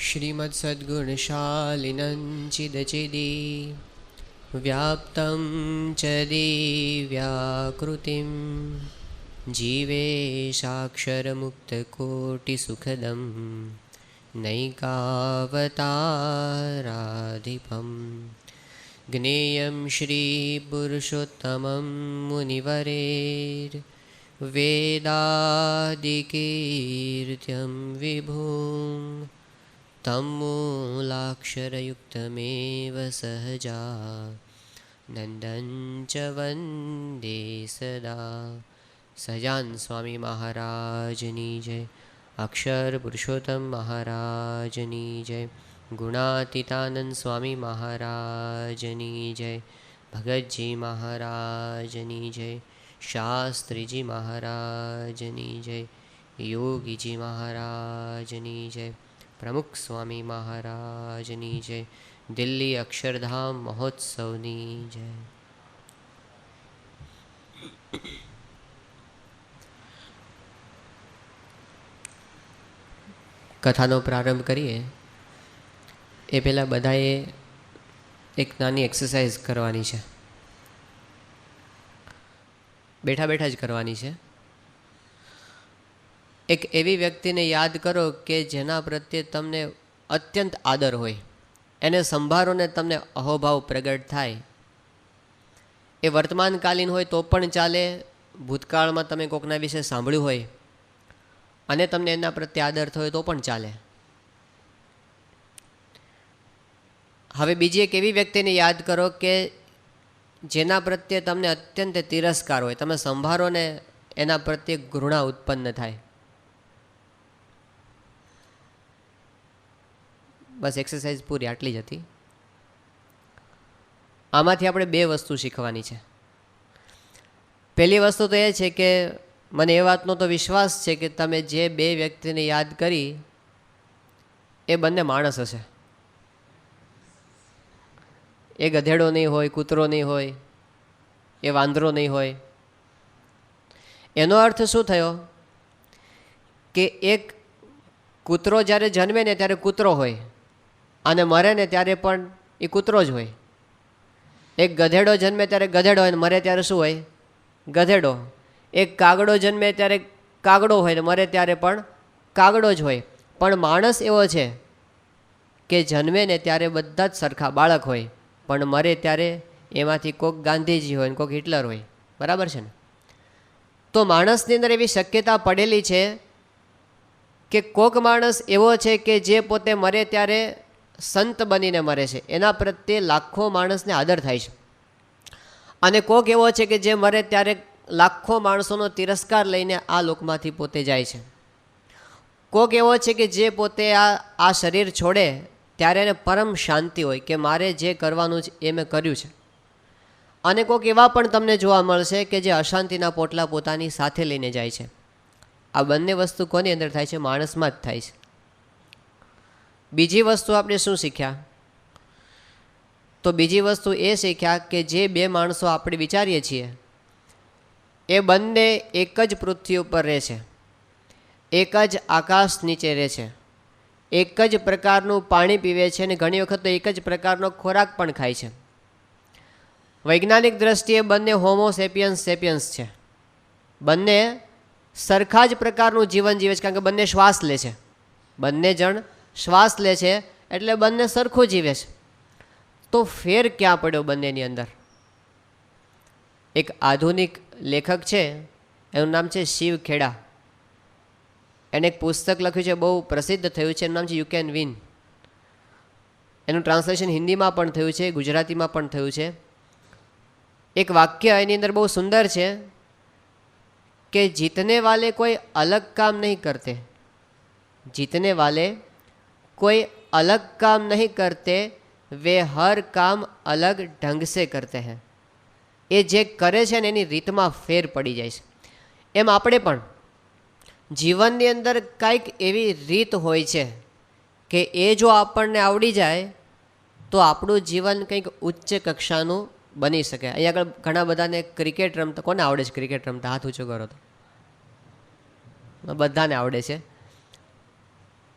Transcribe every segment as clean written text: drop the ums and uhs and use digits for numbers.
श्रीमत्सद्गुणशालिनं चिदचिदि व्याप्तं च दिव्याकृतिं जीवेशाक्षरमुक्तकोटिसुखदं नैकावताराधिपं ज्ञेयं श्रीपुरुषोत्तमं मुनिवरेर्वेदादिकीर्त्यं विभुं तं मूलाक्षरयुक्तमेव सहजा नन्दं च वन्दे सदा। સહજાન સ્વામી મહારાજની જય, અક્ષર પુરુષોત્તમ મહારાજની જય, ગુણાતીતાનંદ સ્વામી મહારાજની જય, ભગતજી મહારાજની જય, શાસ્ત્રીજી મહારાજની જય, યોગીજી મહારાજની જય, પ્રમુખ સ્વામી મહારાજની જય, દિલ્હી અક્ષરધામ મહોત્સવની જય. કથાનો પ્રારંભ કરીએ એ પહેલાં બધાએ એક નાની એક્સરસાઇઝ કરવાની છે. બેઠા બેઠા જ કરવાની છે. એક એવી વ્યક્તિને યાદ કરો કે જેના પ્રત્યે તમને અત્યંત આદર હોય, એને સંભાળો ને તમને અહોભાવ પ્રગટ થાય. એ વર્તમાનકાલીન હોય તો પણ ચાલે, ભૂતકાળમાં તમે કોકના વિશે સાંભળ્યું હોય અને તમને એના પ્રત્યે આદર થયો તો પણ ચાલે. હવે બીજી એક એવી વ્યક્તિને યાદ કરો કે જેના પ્રત્યે તમને અત્યંત તિરસ્કાર હોય, તમે સંભાળો ને એના પ્રત્યે ઘૃણા ઉત્પન્ન થાય. બસ એક્સરસાઇઝ પૂરી, આટલી જ હતી. આમાંથી આપણે બે વસ્તુ શીખવાની છે. પહેલી વસ્તુ તો એ છે કે મને એ વાતનો તો વિશ્વાસ છે કે તમે જે બે વ્યક્તિને યાદ કરી એ બંને માણસ હશે. એ ગધેડો નહીં હોય, કૂતરો નહીં હોય, એ વાંદરો નહીં હોય. એનો અર્થ શું થયો કે એક કૂતરો જ્યારે જન્મે ને ત્યારે કૂતરો હોય અને મરે ને ત્યારે પણ એ કૂતરો જ હોય. એક ગધેડો જન્મે ત્યારે ગધેડો હોય ને મરે ત્યારે શું હોય? ગધેડો. એક કાગડો જન્મે ત્યારે કાગડો હોય ને મરે ત્યારે પણ કાગડો જ હોય. પણ માણસ એવો છે કે જન્મે ને ત્યારે બધા જ સરખા બાળક હોય, પણ મરે ત્યારે એમાંથી કોઈક ગાંધીજી હોય ને કોઈક હિટલર હોય. બરાબર છે ને? તો માણસની અંદર એવી શક્યતા પડેલી છે કે કોઈક માણસ એવો છે કે જે પોતે મરે ત્યારે સંત બનીને મરે છે, એના પ્રત્યે લાખો માણસને આદર થાય છે. અને કોઈક એવો છે કે જે મરે ત્યારે લાખો માણસોનો તિરસ્કાર લઈને આ લોકમાંથી પોતે જાય છે. કોઈક એવો છે કે જે પોતે આ શરીર છોડે ત્યારે એને પરમ શાંતિ હોય કે મારે જે કરવાનું છે એ મેં કર્યું છે. અને કોઈક એવા પણ તમને જોવા મળશે કે જે અશાંતિના પોટલા પોતાની સાથે લઈને જાય છે. આ બંને વસ્તુ કોની અંદર થાય છે? માણસમાં જ થાય છે. બીજી વસ્તુ આપણે શું શીખ્યા? તો બીજી વસ્તુ એ શીખ્યા કે જે બે માણસો આપણે વિચારીએ છીએ એ બંને એક જ પૃથ્વી ઉપર રહે છે, એક જ આકાશ નીચે રહે છે, એક જ પ્રકારનું પાણી પીવે છે અને ઘણી વખત તો એક જ પ્રકારનો ખોરાક પણ ખાય છે. વૈજ્ઞાનિક દ્રષ્ટિએ બંને હોમો સેપિયન્સ છે. બંને સરખા જ પ્રકારનું જીવન જીવે છે, કારણ કે બંને શ્વાસ લે છે. બંને જણ શ્વાસ લે છે એટલે બંને સરખું જીવે છે. તો ફેર ક્યાં પડ્યો બંનેની અંદર? એક આધુનિક લેખક છે, એનું નામ છે શિવ ખેડા. એને એક પુસ્તક લખ્યું છે, બહુ પ્રસિદ્ધ થયું છે. એનું નામ છે યુ કેન વિન. એનું ટ્રાન્સલેશન હિન્દીમાં પણ થયું છે, ગુજરાતીમાં પણ થયું છે. એક વાક્ય એની અંદર બહુ સુંદર છે કે જીતને વાલે કોઈ અલગ કામ નહીં કરતે, જીતને વાલે કોઈ અલગ કામ નહીં કરતે, વે હર કામ અલગ ઢંગ સે કરતે હૈ. એ જે કરે છે ને એની રીતમાં ફેર પડી જાય છે. એમ આપણે પણ જીવનની અંદર કંઈક એવી રીત હોય છે કે એ જો આપણને આવડી જાય તો આપણું જીવન કંઈક ઉચ્ચ કક્ષાનું બની શકે. અહીંયા આગળ ઘણા બધાને ક્રિકેટ રમતા, કોને આવડે છે ક્રિકેટ રમતા? હાથ ઊંચો કરો તો. બધાને આવડે છે.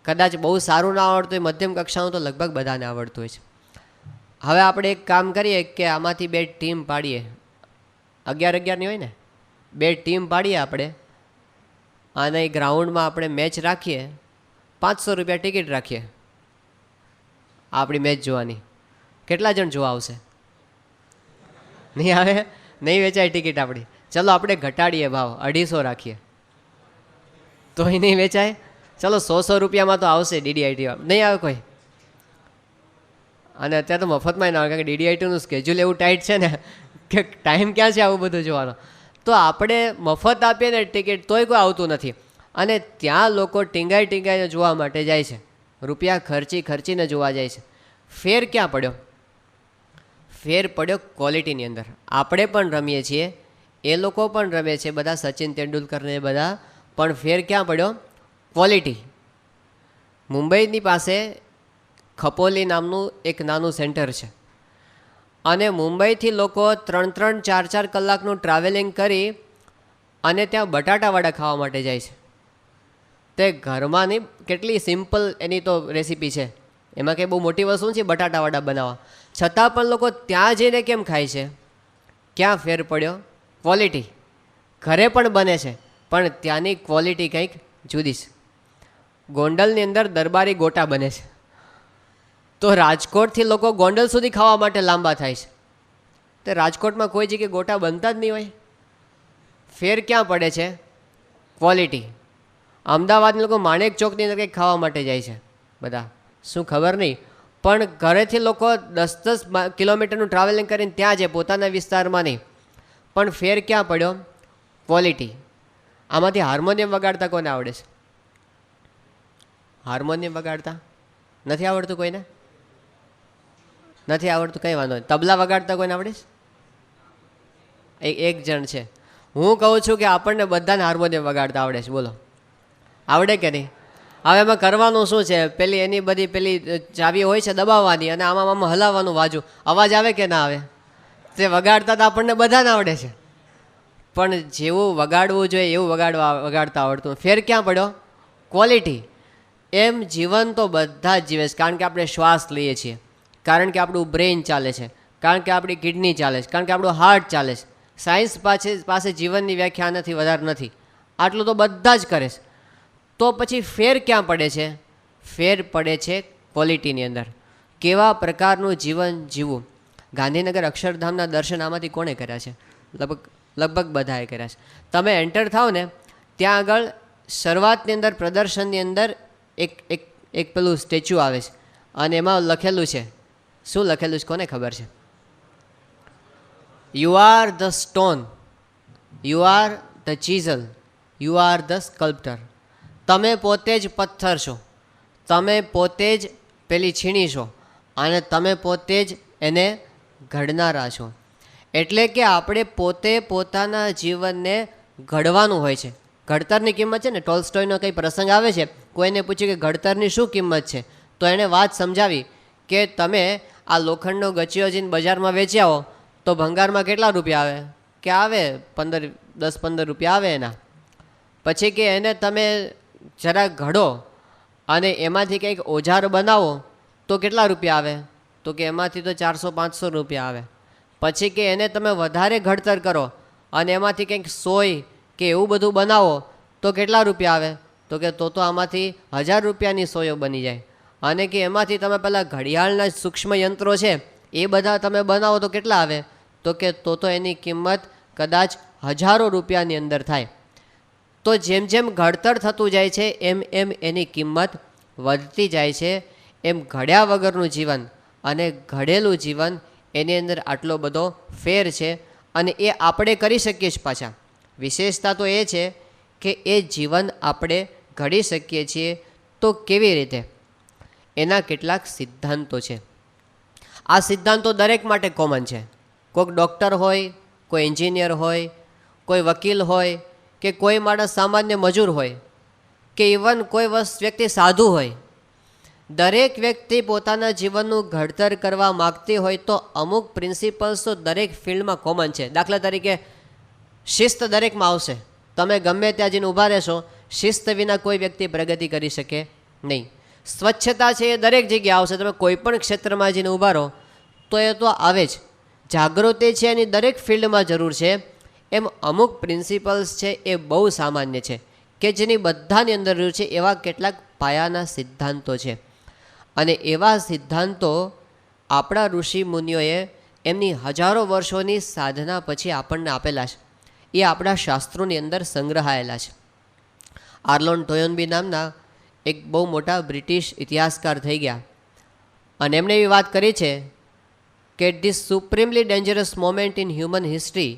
કદાચ બહુ સારું ના આવડતું હોય, મધ્યમ કક્ષાનું તો લગભગ બધાને આવડતું હોય છે. હવે આપણે એક કામ કરીએ કે આમાંથી 2 ટીમ પાડીએ, 11-11ની હોય ને, 2 ટીમ પાડીએ આપણે, અને એ ગ્રાઉન્ડમાં આપણે મેચ રાખીએ, 500 રૂપિયા ટિકિટ રાખીએ આપણી મેચ જોવાની. કેટલા જણ જોવા આવશે? નહીં આવે, નહીં વેચાય ટિકિટ આપણી. ચલો આપણે ઘટાડીએ ભાવ, 250 રાખીએ, તોય નહીં વેચાય. ચલો 100 રૂપિયામાં તો આવશે DDIT. નહીં આવે કોઈ? અને અત્યારે તો મફતમાં ના આવે, કારણ કે DDITનું સ્કેજ્યુલ એવું ટાઈટ છે ને કે ટાઈમ ક્યાં છે આવું બધું જોવાનો. તો આપણે મફત આપીએ ને ટિકિટ તોય કોઈ આવતું નથી, અને ત્યાં લોકો ટીંગાઈને જોવા માટે જાય છે, રૂપિયા ખર્ચીને જોવા જાય છે. ફેર ક્યાં પડ્યો? ફેર પડ્યો ક્વોલિટીની અંદર. આપણે પણ રમીએ છીએ, એ લોકો પણ રમે છે, બધા સચિન તેંડુલકરને બધા, પણ ફેર ક્યાં પડ્યો? ક્વોલિટી. મુંબઈની પાસે ખપોલી નામનું એક નાનું સેન્ટર છે, અને મુંબઈથી લોકો 3-3, 4-4 કલાકનું ટ્રાવેલિંગ કરી અને ત્યાં બટાટાવડા ખાવા માટે જાય છે. તે ઘરમાં નહીં, કેટલી સિમ્પલ એની તો રેસીપી છે, એમાં કંઈ બહુ મોટી વસ્તુ નથી બટાટાવડા બનાવવા, છતાં પણ લોકો ત્યાં જઈને કેમ ખાય છે? ક્યાં ફેર પડ્યો? ક્વોલિટી. ઘરે પણ બને છે, પણ ત્યાંની ક્વોલિટી કંઈક જુદી છે. ગોંડલની અંદર દરબારી ગોટા બને છે, તો રાજકોટથી લોકો ગોંડલ સુધી ખાવા માટે લાંબા થાય છે. તો રાજકોટમાં કોઈ જગ્યાએ ગોટા બનતા જ નહીં હોય. ફેર ક્યાં પડે છે? ક્વોલિટી. અમદાવાદના લોકો માણેક ચોકની અંદર કંઈક ખાવા માટે જાય છે બધા, શું ખબર નહીં, પણ ઘરેથી લોકો 10-10 કિલોમીટરનું ટ્રાવેલિંગ કરીને ત્યાં જાય, પોતાના વિસ્તારમાં નહીં. પણ ફેર ક્યાં પડ્યો? ક્વોલિટી. આમાંથી હાર્મોનિયમ વગાડતા કોને આવડે છે? હાર્મોનિયમ વગાડતા નથી આવડતું કોઈને? નથી આવડતું, કંઈ વાંધો નહીં. તબલા વગાડતા કોઈને આવડે છે? એક જણ છે. હું કહું છું કે આપણને બધાને હાર્મોનિયમ વગાડતા આવડે છે, બોલો આવડે કે નહીં? હવે એમાં કરવાનું શું છે? પેલી એની બધી પેલી ચાવી હોય છે દબાવવાની, અને આમાં હલાવવાનું વાજુ, અવાજ આવે કે ના આવે? તે વગાડતા તો આપણને બધાને આવડે છે, પણ જેવું વગાડવું જોઈએ એવું વગાડતા આવડતું. ફેર ક્યાં પડ્યો? ક્વોલિટી. એમ જીવન તો બધા જ જીવે છે, કારણ કે આપણે શ્વાસ લઈએ છીએ, કારણ કે આપણું બ્રેઇન ચાલે છે, કારણ કે આપણી કિડની ચાલે છે, કારણ કે આપણું હાર્ટ ચાલે છે. સાયન્સ પાસે જીવનની વ્યાખ્યા નથી, વધારે નથી, આટલું તો બધા જ કરે છે. તો પછી ફેર ક્યાં પડે છે? ફેર પડે છે ક્વોલિટીની અંદર. કેવા પ્રકારનું જીવન જીવવું. ગાંધીનગર અક્ષરધામના દર્શન આમાંથી કોણે કર્યા છે? લગભગ બધાએ કર્યા છે. તમે એન્ટર થાઓ ને, ત્યાં આગળ શરૂઆતની અંદર પ્રદર્શનની અંદર એક પેલું સ્ટેચ્યુ આવે છે, અને એમાં લખેલું છે, શું લખેલું છે કોને ખબર છે? You are the stone, you are the chisel, you are the sculptor. તમે પોતે જ પથ્થર છો, તમે પોતે જ પેલી છીણી છો, અને તમે પોતે જ એને ઘડનારા છો. એટલે કે આપણે પોતે પોતાના જીવનને ઘડવાનું હોય છે. ઘડતરની કિંમત છે ને, ટોલ્સ્ટોયનો કંઈ પ્રસંગ આવે છે, કોઈને પૂછ્યું કે ઘડતરની શું કિંમત છે, તો એણે વાત સમજાવી કે તમે આ લોખંડનો ગચિયો જઈને બજારમાં વેચ્યા હો તો ભંગારમાં કેટલા રૂપિયા આવે? કે આવે 10-15 રૂપિયા આવે એના. પછી કે એને તમે જરા ઘડો અને એમાંથી કંઈક ઓજાર બનાવો તો કેટલા રૂપિયા આવે? તો કે એમાંથી તો 400-500 રૂપિયા આવે. પછી કે એને તમે વધારે ઘડતર કરો અને એમાંથી કંઈક સોય કે એવું બધું બનાવો તો કેટલા રૂપિયા આવે? તો કે તો આમાંથી 1000 રૂપિયાની સોયો બની જાય. અને કે એમાંથી તમે પેલા ઘડિયાળના સૂક્ષ્મ યંત્રો છે એ બધા તમે બનાવો તો કેટલા આવે? તો કે તો એની કિંમત કદાચ હજારો રૂપિયાની અંદર થાય. તો જેમ જેમ ઘડતર થતું જાય છે એમ એમ એની કિંમત વધતી જાય છે. એમ ઘડ્યા વગરનું જીવન અને ઘડેલું જીવન, એની અંદર આટલો બધો ફેર છે, અને એ આપણે કરી શકીએ છીએ. પાછા વિશેષતા તો એ છે કે એ જીવન આપણે ઘડી શકીએ છીએ. તો કેવી રીતે? એના કેટલાક સિદ્ધાંતો છે. આ સિદ્ધાંતો દરેક માટે કોમન છે. કોઈક ડૉક્ટર હોય, કોઈ એન્જિનિયર હોય, કોઈ વકીલ હોય, કે કોઈ માણસ સામાન્ય મજૂર હોય, કે ઇવન કોઈ વ્યક્તિ સાધુ હોય. દરેક વ્યક્તિ પોતાના જીવનનું ઘડતર કરવા માગતી હોય તો અમુક પ્રિન્સિપલ્સ તો દરેક ફિલ્ડમાં કોમન છે. દાખલા તરીકે શિસ્ત દરેકમાં આવશે. તમે ગમે ત્યાં જઈને ઊભા રહેશો, શિસ્ત વિના કોઈ વ્યક્તિ પ્રગતિ કરી શકે નહીં. સ્વચ્છતા છે એ દરેક જગ્યાએ આવશે. તમે કોઈ પણ ક્ષેત્રમાં જઈને ઊભા રહો તો એ તો આવે જ. જાગૃતિ છે એની દરેક ફિલ્ડમાં જરૂર છે. એમ અમુક પ્રિન્સિપલ્સ છે એ બહુ સામાન્ય છે કે જેની બધાની અંદર જરૂર છે. એવા કેટલાક પાયાના સિદ્ધાંતો છે અને એવા સિદ્ધાંતો આપણા ઋષિ મુનિઓએ એમની હજારો વર્ષોની સાધના પછી આપણને આપેલા છે. એ આપણા શાસ્ત્રોની અંદર સંગ્રહાયેલા છે. આર્લોન ટોયનબી નામના એક બહુ મોટા બ્રિટિશ ઇતિહાસકાર થઈ ગયા અને એમણે એવી વાત કરી છે કે this supremely dangerous moment in human history,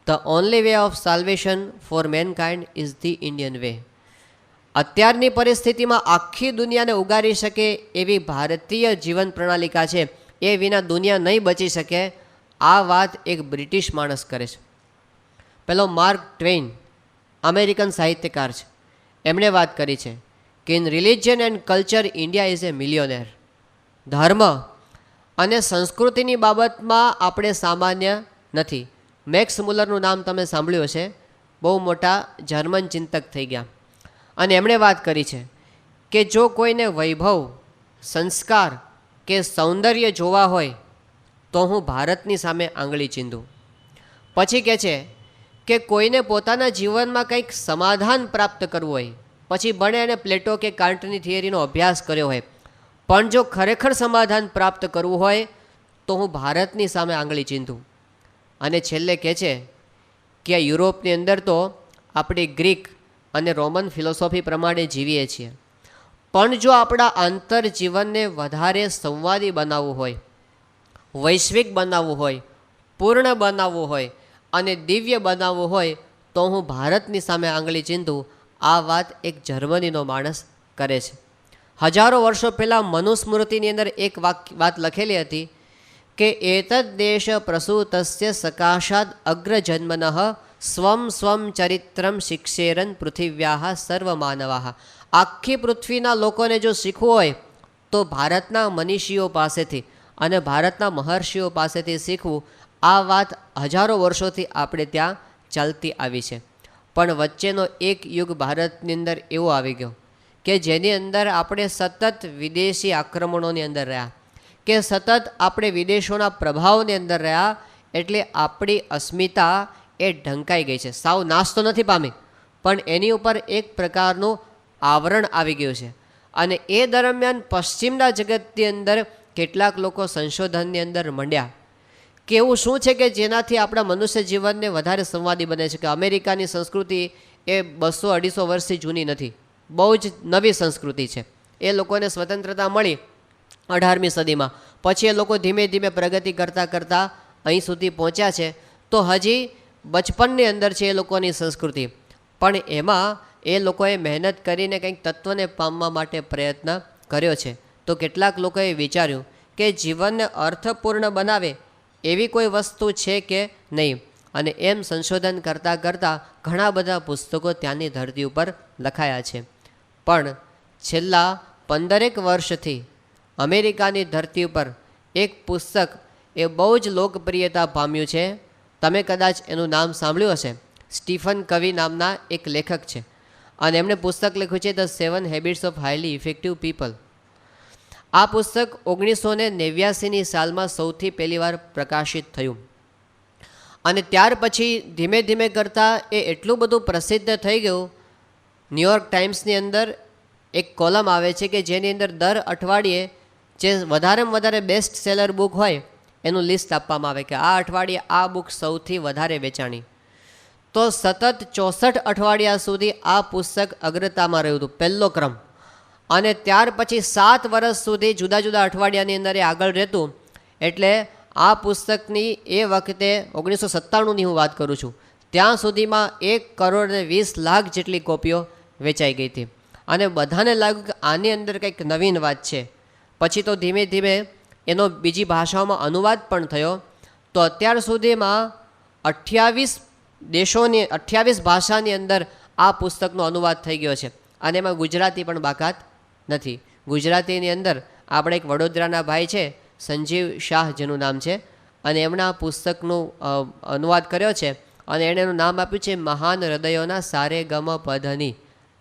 the only way of salvation for mankind is the Indian way. અત્યારની પરિસ્થિતિમાં આખી દુનિયાને ઉગારી શકે એવી ભારતીય જીવન પ્રણાલિકા છે, એ વિના દુનિયા નહીં બચી શકે. આ વાત એક બ્રિટિશ માણસ કરે છે. પેલો માર્ક ટ્વેઇન અમેરિકન સાહિત્યકાર છે, એમણે વાત કરી છે કે in religion and culture India is a millionaire. ધર્મ અને સંસ્કૃતિની બાબતમાં આપણે સામાન્ય નથી. મેક્સ મુલરનું નામ તમે સાંભળ્યું હશે, બહુ મોટા જર્મન ચિંતક થઈ ગયા અને એમણે વાત કરી છે કે જો કોઈને વૈભવ, સંસ્કાર કે સૌંદર્ય જોવા હોય તો હું ભારતની સામે આંગળી ચીંધું. પછી કહે છે કે કોઈને પોતાના જીવનમાં કંઈક સમાધાન પ્રાપ્ત કરવું હોય, પછી ભણે અને પ્લેટો કે કાન્ટની થિયરીનો અભ્યાસ કર્યો હોય, પણ જો ખરેખર સમાધાન પ્રાપ્ત કરવું હોય તો હું ભારતની સામે આંગળી ચીંધું. અને છેલ્લે કહે છે કે આ યુરોપની અંદર તો આપણી ગ્રીક અને રોમન ફિલોસોફી પ્રમાણે જીવીએ છીએ, પણ જો આપણા આંતરજીવનને વધારે સંવાદી બનાવવું હોય, વૈશ્વિક બનાવવું હોય, પૂર્ણ બનાવવું હોય અને દિવ્ય બનાવવું હોય તો હું ભારતની સામે આંગળી ચીંધું. આ વાત એક જર્મનીનો માણસ કરે છે. હજારો વર્ષો પહેલાં મનુસ્મૃતિની અંદર એક વાત લખેલી હતી કે એતદ દેશ પ્રસૂતસ્ય સકાશાદ અગ્રજન્મનઃ સ્વમ સ્વમ ચરિત્રમ શિક્ષેરન પૃથિવ્યાહ સર્વમાનવાહ. આખી પૃથ્વીના લોકોને જો શીખવું હોય તો ભારતના મનીષીઓ પાસેથી અને ભારતના મહર્ષિઓ પાસેથી શીખવું. આ વાત હજારો વર્ષોથી આપણે ત્યાં ચાલતી આવી છે. પણ વચ્ચેનો એક યુગ ભારતની અંદર એવો આવી ગયો કે જેની અંદર આપણે સતત વિદેશી આક્રમણોની અંદર રહ્યા, કે સતત આપણે વિદેશોના પ્રભાવની અંદર રહ્યા, એટલે આપણી અસ્મિતા એ ઢંકાઈ ગઈ છે. સાવ નાશ તો નથી પામી, પણ એની ઉપર એક પ્રકારનું આવરણ આવી ગયું છે. અને એ દરમિયાન પશ્ચિમના જગતની અંદર કેટલાક લોકો સંશોધનની અંદર મંડ્યા કે એવું શું છે કે જેનાથી આપણા મનુષ્ય જીવનને વધારે સંવાદી બને છે. કે અમેરિકાની સંસ્કૃતિ એ 200-250 વર્ષથી જૂની નથી, બહુ જ નવી સંસ્કૃતિ છે. એ લોકોને સ્વતંત્રતા મળી 18મી સદીમાં, પછી એ લોકો ધીમે ધીમે પ્રગતિ કરતાં કરતાં અહીં સુધી પહોંચ્યા છે. તો હજી બચપનની અંદર છે એ લોકોની સંસ્કૃતિ, પણ એમાં એ લોકોએ મહેનત કરીને કંઈક તત્વને પામવા માટે પ્રયત્ન કર્યો છે. તો કેટલાક લોકોએ વિચાર્યું કે જીવનને અર્થપૂર્ણ બનાવે એવી કોઈ વસ્તુ છે કે નહીં, અને એમ સંશોધન કરતાં કરતાં ઘણા બધા પુસ્તકો ત્યાંની ધરતી ઉપર લખાયા છે. પણ છેલ્લા 15 વર્ષથી અમેરિકાની ધરતી ઉપર એક પુસ્તક એ બહુ જ લોકપ્રિયતા પામ્યું છે. તમે કદાચ એનું નામ સાંભળ્યું હશે. સ્ટીફન કવી નામના એક લેખક છે અને એમણે પુસ્તક લખ્યું છે the 7 habits of highly effective people. આ પુસ્તક 1989ની સાલમાં સૌથી પહેલી વાર પ્રકાશિત થયું અને ત્યાર પછી ધીમે ધીમે કરતાં એ એટલું બધું પ્રસિદ્ધ થઈ ગયું. ન્યૂયોર્ક ટાઈમ્સની અંદર એક કોલમ આવે છે કે જેની અંદર દર અઠવાડિયે જે વધારેમાં વધારે બેસ્ટ સેલર બુક હોય એનું લિસ્ટ આપવામાં આવે કે આ અઠવાડિયે આ બુક સૌથી વધારે વેચાણી. તો સતત 64 અઠવાડિયા સુધી આ પુસ્તક અગ્રતામાં રહ્યું હતું, પહેલો ક્રમ. અને ત્યાર પછી 7 વર્ષ સુધી જુદા જુદા અઠવાડિયાની અંદર એ આગળ રહેતું. એટલે આ પુસ્તકની એ વખતે 1997ની હું વાત કરું છું, ત્યાં સુધીમાં 1,20,00,000 જેટલી કોપીઓ વેચાઈ ગઈ હતી. અને બધાને લાગ્યું કે આની અંદર કંઈક નવીન વાત છે. પછી તો ધીમે ધીમે એનો બીજી ભાષાઓમાં અનુવાદ પણ થયો. તો અત્યાર સુધીમાં 28 દેશોની 28 ભાષાની અંદર આ પુસ્તકનો અનુવાદ થઈ ગયો છે અને એમાં ગુજરાતી પણ બાકાત નથી. ગુજરાતીની અંદર આપણે એક વડોદરાના ભાઈ છે સંજીવ શાહ જેનું નામ છે, અને એમણે આ પુસ્તકનું અનુવાદ કર્યો છે અને એણે એનું નામ આપ્યું છે મહાન હૃદયોના સારે ગમ પધની.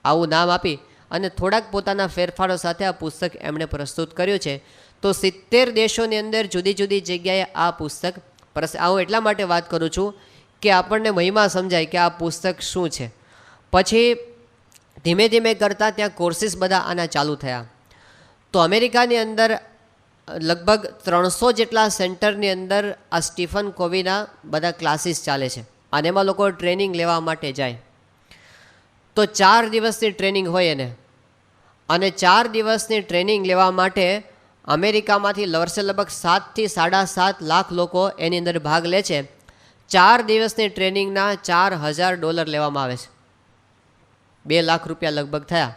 આવું નામ આપી અને થોડાક પોતાના ફેરફારો સાથે આ પુસ્તક એમણે પ્રસ્તુત કર્યું છે. તો 70 દેશોની અંદર જુદી જુદી જગ્યાએ આ પુસ્તક હું એટલા માટે વાત કરું છું કે આપણને મહિમા સમજાય કે આ પુસ્તક શું છે. પછી ધીમે ધીમે કરતાં ત્યાં કોર્સિસ બધા આના ચાલુ થયા. તો અમેરિકાની અંદર લગભગ 300 જેટલા સેન્ટરની અંદર આ સ્ટીફન કોવીના બધા ક્લાસીસ ચાલે છે અને એમાં લોકો ટ્રેનિંગ લેવા માટે જાય. તો 4 દિવસની ટ્રેનિંગ હોય એને, અને 4 દિવસની ટ્રેનિંગ લેવા માટે અમેરિકામાંથી વર્ષે લગભગ 7 થી 7.5 લાખ લોકો એની અંદર ભાગ લે છે. 4 દિવસની ટ્રેનિંગના $4,000 લેવામાં આવે છે. 2 લાખ રૂપિયા લગભગ થયા.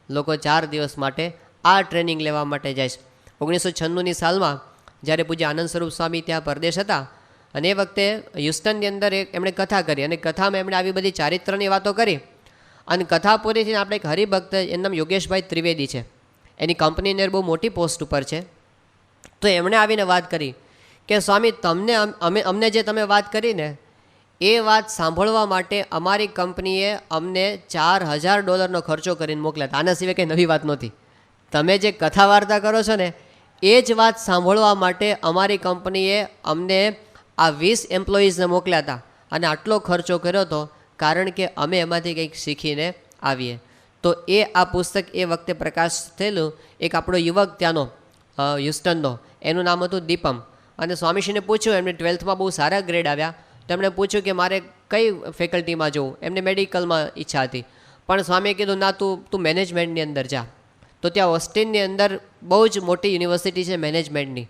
લોકો 4 દિવસ માટે આ ટ્રેનિંગ લેવા માટે જાય છે. 1996ની સાલમાં જ્યારે પૂજ્ય આનંદ સ્વરૂપ સ્વામી ત્યાં પરદેશ હતા અને એ વખતે હ્યુસ્ટનની અંદર એમણે કથા કરી અને કથામાં એમણે આવી બધી ચારિત્રની વાતો કરી. અને કથા પૂરી થઈને આપણે એક હરિભક્ત, એનું નામ યોગેશભાઈ ત્રિવેદી છે, એની કંપનીની અંદર બહુ મોટી પોસ્ટ ઉપર છે. તો એમણે આવીને વાત કરી કે સ્વામી અમને જે તમે વાત કરી ને એ વાત સાંભળવા માટે અમારી કંપનીએ અમને $4,000 ખર્ચો કરીને મોકલ્યા હતા. આના સિવાય કંઈ નવી વાત નહોતી. તમે જે કથા વાર્તા કરો છો ને એ જ વાત સાંભળવા માટે અમારી કંપનીએ અમને આ 20 એમ્પ્લોઈઝને મોકલ્યા હતા અને આટલો ખર્ચો કર્યો હતો કારણ કે અમે એમાંથી કંઈક શીખીને આવીએ. તો એ આ પુસ્તક એ વખતે પ્રકાશ થયેલું. એક આપણો યુવક ત્યાંનો હ્યુસ્ટનનો, એનું નામ હતું દીપમ, અને સ્વામીશ્રીને પૂછ્યું, એમને 12થમાં બહુ સારા ગ્રેડ આવ્યા, તો એમણે પૂછ્યું કે મારે કઈ ફેકલ્ટીમાં જવું. એમને મેડિકલમાં ઈચ્છા હતી, પણ સ્વામીએ કીધું ના, તું મેનેજમેન્ટની અંદર જા. તો ત્યાં ઓસ્ટિનની અંદર બહુ જ મોટી યુનિવર્સિટી છે મેનેજમેન્ટની,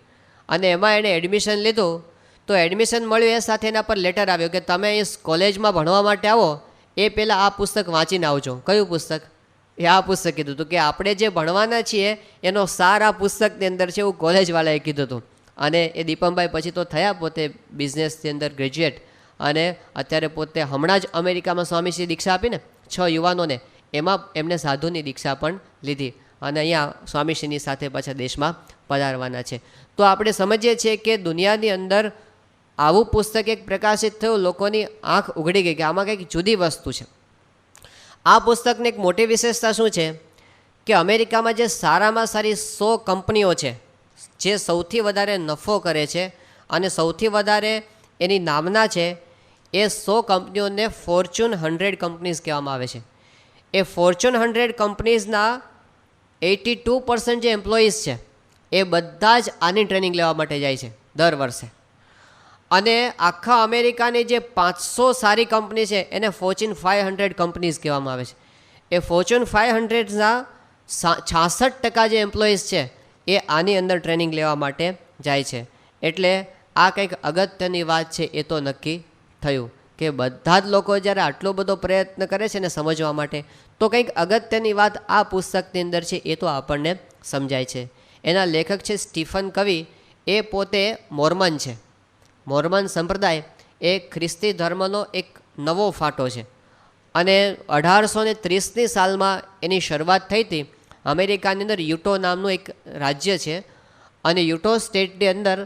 અને એમાં એણે એડમિશન લીધું. તો એડમિશન મળ્યું એ સાથે એના પર લેટર આવ્યો કે તમે એ કોલેજમાં ભણવા માટે આવો એ પહેલાં આ પુસ્તક વાંચીને આવજો. કયું પુસ્તક? એ આ પુસ્તક કીધું હતું કે આપણે જે ભણવાના છીએ એનો સાર આ પુસ્તકની અંદર છે, એવું કોલેજવાળાએ કીધું હતું. અને એ દીપમભાઈ પછી તો થયા પોતે બિઝનેસની અંદર ગ્રેજ્યુએટ, અને અત્યારે પોતે હમણાં જ અમેરિકામાં સ્વામીશ્રી દીક્ષા આપીને 6 યુવાનોને, એમાં એમને સાધુની દીક્ષા પણ લીધી અને અહીંયા સ્વામીશ્રીની સાથે પાછા દેશમાં પધારવાના છે. તો આપણે સમજીએ છીએ કે દુનિયાની અંદર આવું પુસ્તક એક પ્રકાશિત થયું, લોકોની આંખ ઉઘડી ગઈ કે આમાં કંઈક જુદી વસ્તુ છે. આ પુસ્તકની એક મોટી વિશેષતા શું છે કે અમેરિકામાં જે સારામાં સારી 100 કંપનીઓ છે જે સૌથી વધારે નફો કરે છે અને સૌથી વધારે એની નામના છે, એ 100 કંપનીઓને ફોર્ચ્યુન 100 કંપનીઝ કહેવામાં આવે છે. એ ફોર્ચ્યુન 100 કંપનીઝના 82% જે એમ્પ્લોઈઝ છે એ બધા જ આની ટ્રેનિંગ લેવા માટે જાય છે દર વર્ષે. અને આખા અમેરિકાની જે 500 સારી કંપની છે એને ફોર્ચ્યુન 500 કંપનીઝ કહેવામાં આવે છે. એ ફોર્ચ્યુન 500ના 66% જે એમ્પ્લોઈઝ છે એ આની અંદર ટ્રેનિંગ લેવા માટે જાય છે. એટલે આ કંઈક અગત્યની વાત છે એ તો નક્કી થયું કે બધા જ લોકો જ્યારે આટલો બધો પ્રયત્ન કરે છે ને સમજવા માટે, તો કંઈક અગત્યની વાત આ પુસ્તકની અંદર છે એ તો આપણને સમજાય છે. એના લેખક છે સ્ટીફન કવી, એ પોતે મોર્મન છે. મોર્મન સંપ્રદાય એ ખ્રિસ્તી ધર્મનો એક નવો ફાટો છે અને 1830ની સાલમાં એની શરૂઆત થઈ હતી. અમેરિકાની અંદર યુટો નામનું એક રાજ્ય છે અને યુટો સ્ટેટની અંદર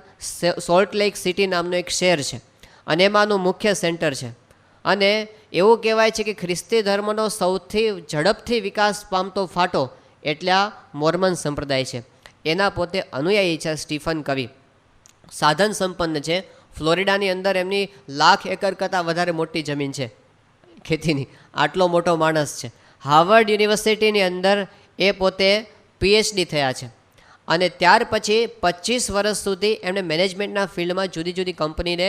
સોલ્ટ લેક સિટી નામનું એક શહેર છે અને એમાંનું મુખ્ય સેન્ટર છે. અને એવું કહેવાય છે કે ખ્રિસ્તી ધર્મનો સૌથી ઝડપથી વિકાસ પામતો ફાટો એટલે આ મોર્મન સંપ્રદાય છે. એના પોતે અનુયાયી છે સ્ટીફન કવી. સાધન સંપન્ન છે. ફ્લોરિડાની અંદર એમની 1,00,000 એકર કરતાં વધારે મોટી જમીન છે ખેતીની. આટલો મોટો માણસ છે. હાર્વર્ડ યુનિવર્સિટીની અંદર એ પોતે PhD થયા છે અને ત્યાર પછી 25 વર્ષ સુધી એમણે મેનેજમેન્ટના ફિલ્ડમાં જુદી જુદી કંપનીને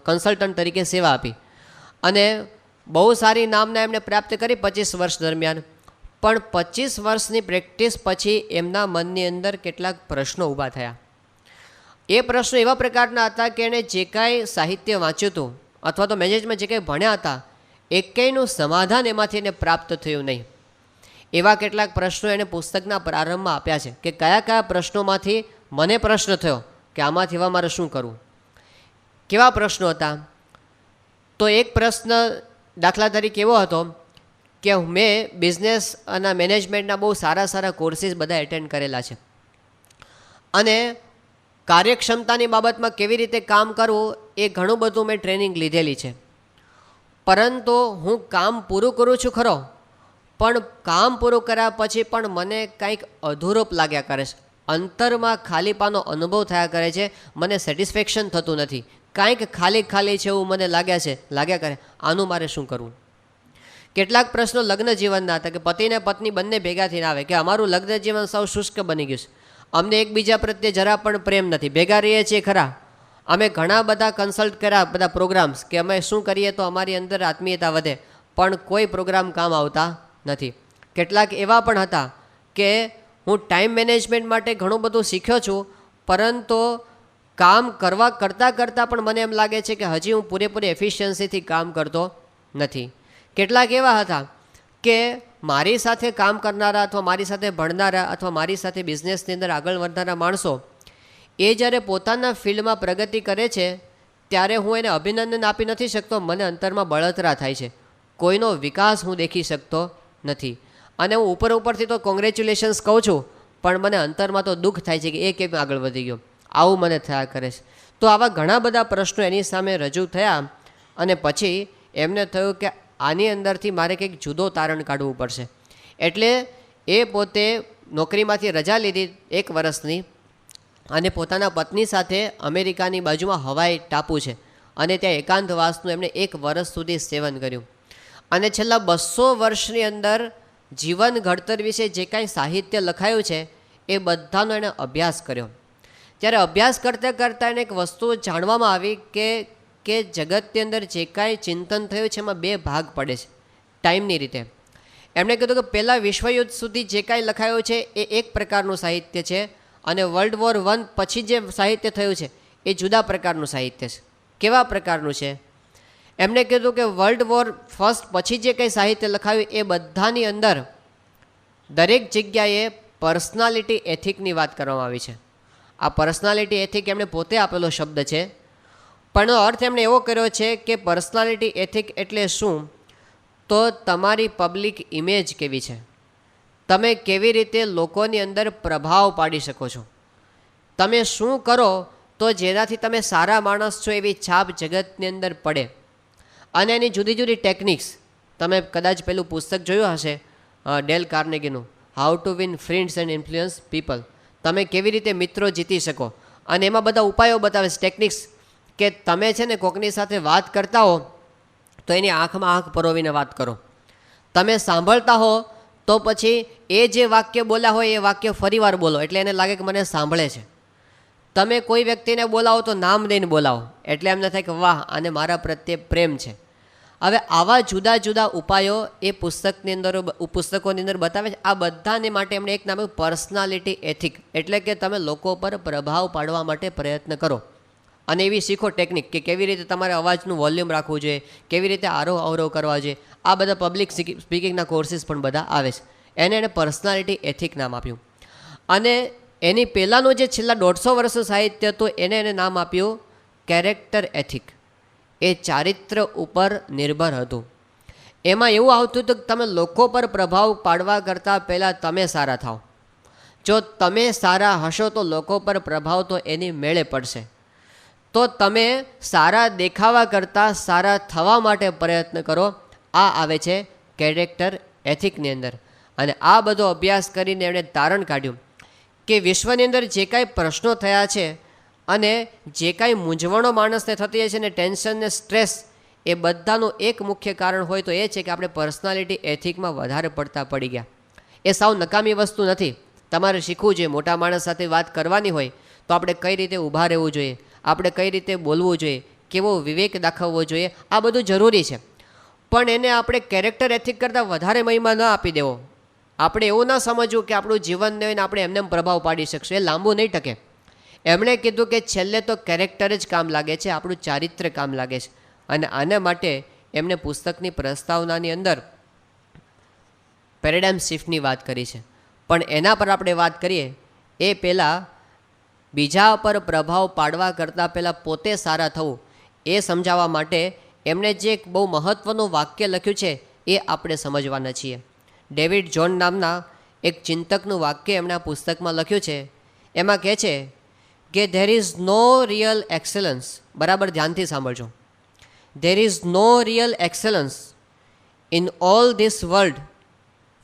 કન્સલ્ટન્ટ તરીકે સેવા આપી અને બહુ સારી નામના એમણે પ્રાપ્ત કરી 25 વર્ષ દરમિયાન. પણ 25 વર્ષની પ્રેક્ટિસ પછી એમના મનની અંદર કેટલાક પ્રશ્નો ઊભા થયા. એ પ્રશ્નો એવા પ્રકારના હતા કે એણે જે કાંઈ સાહિત્ય વાંચ્યું હતું અથવા તો મેનેજમેન્ટ જે કંઈ ભણ્યા હતા એકેયનું સમાધાન એમાંથી એને પ્રાપ્ત થયું નહીં. એવા કેટલાક પ્રશ્નો એણે પુસ્તકના પ્રારંભમાં આપ્યા છે કે કયા કયા પ્રશ્નોમાંથી મને પ્રશ્ન થયો કે આમાંથી હવે મારે શું કરવું. કેવા પ્રશ્નો હતા? તો એક પ્રશ્ન દાખલા તરીકે એવો હતો કે મેં બિઝનેસ અને મેનેજમેન્ટના બહુ સારા સારા કોર્સીસ બધા એટેન્ડ કરેલા છે અને કાર્યક્ષમતાની બાબતમાં કેવી રીતે કામ કરવું એ ઘણું બધું મેં ટ્રેનિંગ લીધેલી છે, પરંતુ હું કામ પૂરું કરું છું ખરો, પણ કામ પૂરું કર્યા પછી પણ મને કંઈક અધૂરોપ લાગ્યા કરે છે, અંતરમાં ખાલીપાનો અનુભવ થયા કરે છે, મને સેટિસ્ફેક્શન થતું નથી, કાંઈક ખાલી ખાલી છે એવું મને લાગ્યા કરે. આનું મારે શું કરવું? કેટલાક પ્રશ્નો લગ્ન જીવનના હતા કે પતિ ને પત્ની બંને ભેગા થઈને આવે કે અમારું લગ્ન જીવન સાવ શુષ્ક બની ગયું છે, અમને એકબીજા પ્રત્યે જરા પણ પ્રેમ નથી, ભેગા રહીએ છીએ ખરા, અમે ઘણા બધા કન્સલ્ટ કર્યા, બધા પ્રોગ્રામ્સ કે અમે શું કરીએ તો અમારી અંદર આત્મીયતા વધે, પણ કોઈ પ્રોગ્રામ કામ આવતા નથી. કેટલાક એવા પણ હતા કે હું ટાઈમ મેનેજમેન્ટ માટે ઘણું બધું શીખ્યો છું, પરંતુ કામ કરતાં પણ મને એમ લાગે છે કે હજી હું પૂરેપૂરી એફિશિયન્સીથી કામ કરતો નથી. કેટલાક એવા હતા કે મારી સાથે કામ કરનારા અથવા મારી સાથે ભણનારા અથવા મારી સાથે બિઝનેસની અંદર આગળ વધનારા માણસો એ જ્યારે પોતાના ફિલ્ડમાં પ્રગતિ કરે છે ત્યારે હું એને અભિનંદન આપી નથી શકતો, મને અંતરમાં બળતરા થાય છે, કોઈનો વિકાસ હું દેખી શકતો નથી. અને હું ઉપરથી તો કોંગ્રેચ્યુલેશન્સ કહું છું, પણ મને અંતરમાં તો દુઃખ થાય છે કે એ કેમ આગળ વધી ગયો, આવું મને થયા કરે છે. તો આવા ઘણા બધા પ્રશ્નો એની સામે રજૂ થયા અને પછી એમને થયું કે આની અંદરથી મારે કંઈક જુદો તારણ કાઢવું પડશે. એટલે એ પોતે નોકરીમાંથી રજા લીધી 1 વર્ષની અને પોતાના પત્ની સાથે અમેરિકાની બાજુમાં હવાઈ ટાપુ છે અને ત્યાં એકાંતવાસનું એમણે 1 વર્ષ સુધી સેવન કર્યું. અને છેલ્લા 200 વર્ષની અંદર જીવન ઘડતર વિશે જે કાંઈ સાહિત્ય લખાયું છે એ બધાનો એણે અભ્યાસ કર્યો. ત્યારે અભ્યાસ કરતાં એને એક વસ્તુ જાણવામાં આવી કે જગતની અંદર જે કાંઈ ચિંતન થયું છે એમાં 2 ભાગ પડે છે ટાઈમની રીતે. એમણે કીધું કે પહેલાં વિશ્વયુદ્ધ સુધી જે કાંઈ લખાયું છે એ એક પ્રકારનું સાહિત્ય છે અને વર્લ્ડ વોર 1 પછી જે સાહિત્ય થયું છે એ જુદા પ્રકારનું સાહિત્ય છે. કેવા પ્રકારનું છે? એમણે કીધું કે વર્લ્ડ વોર ફર્સ્ટ પછી જે કંઈ સાહિત્ય લખાયું એ બધાની અંદર દરેક જગ્યાએ પર્સનાલિટી એથિકની વાત કરવામાં આવી છે. આ પર્સનાલિટી એથિક એમણે પોતે આપેલો શબ્દ છે, પણ એનો અર્થ એમણે એવો કર્યો છે કે પર્સનાલિટી એથિક એટલે શું? તો તમારી પબ્લિક ઇમેજ કેવી છે, તમે કેવી રીતે લોકોની અંદર પ્રભાવ પાડી શકો છો, તમે શું કરો તો જેનાથી તમે સારા માણસ છો એવી છાપ જગતની અંદર પડે. અને એની જુદી જુદી ટેકનિક્સ, તમે કદાચ પેલું પુસ્તક જોયું હશે ડેલ કાર્નેગીનું, how to win friends and influence people, તમે કેવી રીતે મિત્રો જીતી શકો. અને એમાં બધા ઉપાયો બતાવે છે, ટેકનિક્સ, કે તમે છે ને કોકની સાથે વાત કરતા હો તો એની આંખમાં આંખ પરોવીને વાત કરો, તમે સાંભળતા હો તો પછી એ જે વાક્ય બોલ્યા હોય એ વાક્ય ફરીવાર બોલો એટલે એને લાગે કે મને સાંભળે છે. તમે કોઈ વ્યક્તિને બોલાવો તો નામ દઈને બોલાવો એટલે એમને થાય કે વાહ, આને મારા પ્રત્યે પ્રેમ છે. હવે આવા જુદા જુદા ઉપાયો એ પુસ્તકોની અંદર બતાવે છે. આ બધાને માટે એમણે એક નામ પર્સનાલિટી એથિક, એટલે કે તમે લોકો પર પ્રભાવ પાડવા માટે પ્રયત્ન કરો અને એવી શીખો ટેકનિક કે કેવી રીતે તમારે અવાજનું વોલ્યુમ રાખવું જોઈએ, કેવી રીતે આરોહ અવરોહ કરવા જોઈએ. આ બધા પબ્લિક સ્પીકિંગના કોર્સિસ પણ બધા આવે છે. એને પર્સનાલિટી એથિક નામ આપ્યું. અને એની પહેલાંનું જે છેલ્લા 150 વર્ષનું સાહિત્ય હતું એને નામ આપ્યું કેરેક્ટર એથિક. એ ચારિત્ર ઉપર નિર્ભર હતું. એમાં એવું આવતું હતું કે તમે લોકો પર પ્રભાવ પાડવા કરતાં પહેલાં તમે સારા થાઓ. જો તમે સારા હશો તો લોકો પર પ્રભાવ તો એની મેળે પડશે. તો તમે સારા દેખાવા કરતાં સારા થવા માટે પ્રયત્ન કરો. આ આવે છે કેરેક્ટર એથિકની અંદર. અને આ બધો અભ્યાસ કરીને એમણે તારણ કાઢ્યું કે વિશ્વની અંદર જે કાંઈ પ્રશ્નો થયા છે અને જે કાંઈ મૂંઝવણો માણસને થતી છે ને ટેન્શન ને સ્ટ્રેસ, એ બધાનું એક મુખ્ય કારણ હોય તો એ છે કે આપણે પર્સનાલિટી એથિકમાં વધારે પડતા પડી ગયા. એ સાવ નકામી વસ્તુ નથી, તમારે શીખવું જોઈએ. મોટા માણસ સાથે વાત કરવાની હોય તો આપણે કઈ રીતે ઊભા રહેવું જોઈએ, આપણે કઈ રીતે બોલવું જોઈએ, કેવો વિવેક દાખવવો જોઈએ, આ બધું જરૂરી છે. પણ એને આપણે કેરેક્ટર એથિક કરતાં વધારે મહિમા ન આપી દેવો. આપણે એવું ન સમજવું કે આપણું જીવન ને આપણે એમને પ્રભાવ પાડી શકશું, એ લાંબુ નહીં ટકે. એમણે કીધું કે છેલ્લે તો કેરેક્ટર જ કામ લાગે છે, આપણું ચારિત્ર કામ લાગે છે. અને આના માટે એમણે પુસ્તકની પ્રસ્તાવનાની અંદર પેરેડાઇમ શિફ્ટની વાત કરી છે. પણ એના પર આપણે વાત કરીએ એ પહેલાં બીજા પર પ્રભાવ પાડવા કરતાં પહેલાં પોતે સારા થવું એ સમજાવવા માટે એમણે જે એક બહુ મહત્ત્વનું વાક્ય લખ્યું છે એ આપણે સમજવાના છીએ. ડેવિડ જોન નામના એક ચિંતકનું વાક્ય એમણે આ પુસ્તકમાં લખ્યું છે. એમાં કહે છે કે there is no real excellence, બરાબર ધ્યાનથી સાંભળજો, there is no real excellence in all this world